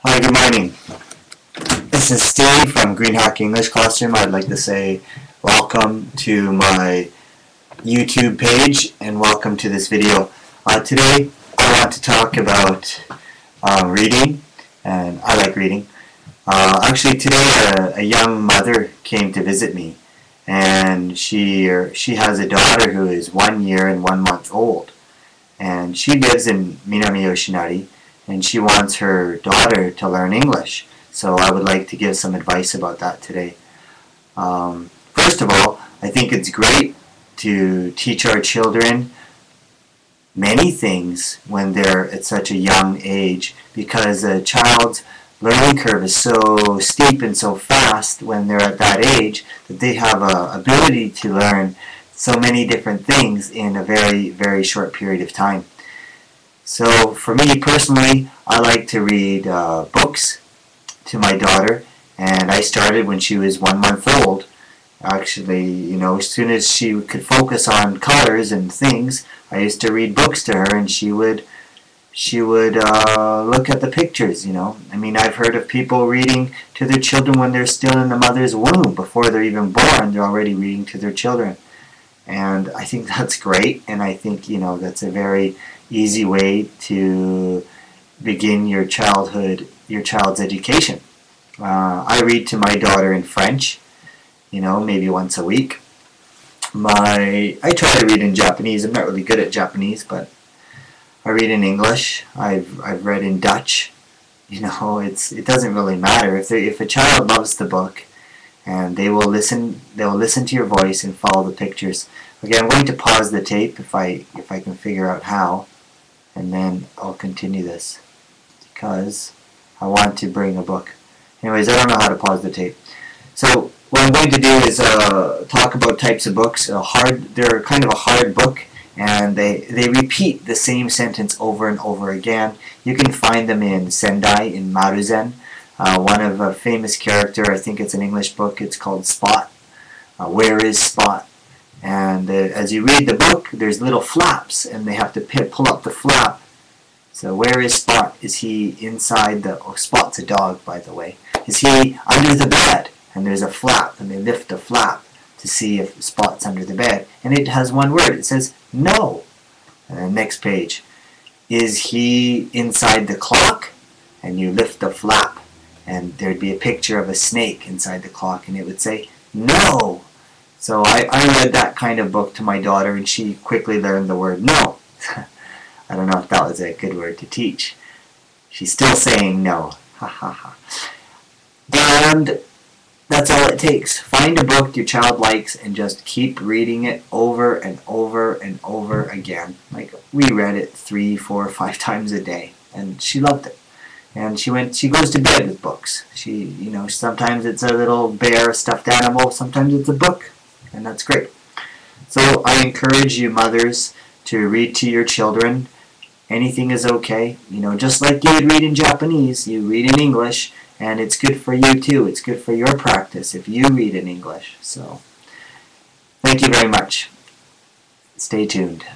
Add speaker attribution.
Speaker 1: Hi, good morning. This is Steve from Greenhakka English Classroom. I'd like to say welcome to my YouTube page and welcome to this video. Today I want to talk about reading, and I like reading. Actually today a young mother came to visit me, and she has a daughter who is 1 year and 1 month old, and she lives in Minami Yoshinari, and she wants her daughter to learn English. So I would like to give some advice about that today. First of all, I think it's great to teach our children many things when they're at such a young age, because a child's learning curve is so steep and so fast when they're at that age that they have a ability to learn so many different things in a very, very short period of time. So for me personally, I like to read books to my daughter, and I started when she was 1 month old. Actually, as soon as she could focus on colors and things, I used to read books to her, and she would look at the pictures. I mean, I've heard of people reading to their children when they're still in the mother's womb. Before they're even born, they're already reading to their children. And I think that's great, and I think, that's a very easy way to begin your child's education. I read to my daughter in French, maybe once a week. I try to read in Japanese. I'm not really good at Japanese, but I read in English. I've read in Dutch. It doesn't really matter if a child loves the book, and they'll listen to your voice and follow the pictures. Okay, I'm going to pause the tape if I can figure out how, and then I'll continue this because I want to bring a book. Anyways, I don't know how to pause the tape. So what I'm going to do is talk about types of books. They're kind of a hard book, and they repeat the same sentence over and over again. You can find them in Sendai, in Maruzen. One of a famous character, I think it's an English book, it's called Spot. Where is Spot? And as you read the book, there's little flaps, and they have to pull up the flap. So where is Spot? Is he inside the... Oh, Spot's a dog, by the way. Is he under the bed? And there's a flap, and they lift the flap to see if Spot's under the bed. And it has one word. It says, no. And then next page. Is he inside the clock? And you lift the flap, and there'd be a picture of a snake inside the clock, and it would say, no. So I read that kind of book to my daughter, and she quickly learned the word no. I don't know if that was a good word to teach. She's still saying no. Ha ha ha. And that's all it takes. Find a book your child likes and just keep reading it over and over and over again. Like, we read it 3, 4, 5 times a day, and she loved it. And she goes to bed with books. Sometimes it's a little bear, stuffed animal, sometimes it's a book, and that's great. So I encourage you mothers to read to your children. Anything is okay. Just like you would read in Japanese, you read in English, and it's good for you too. It's good for your practice if you read in English. So thank you very much. Stay tuned.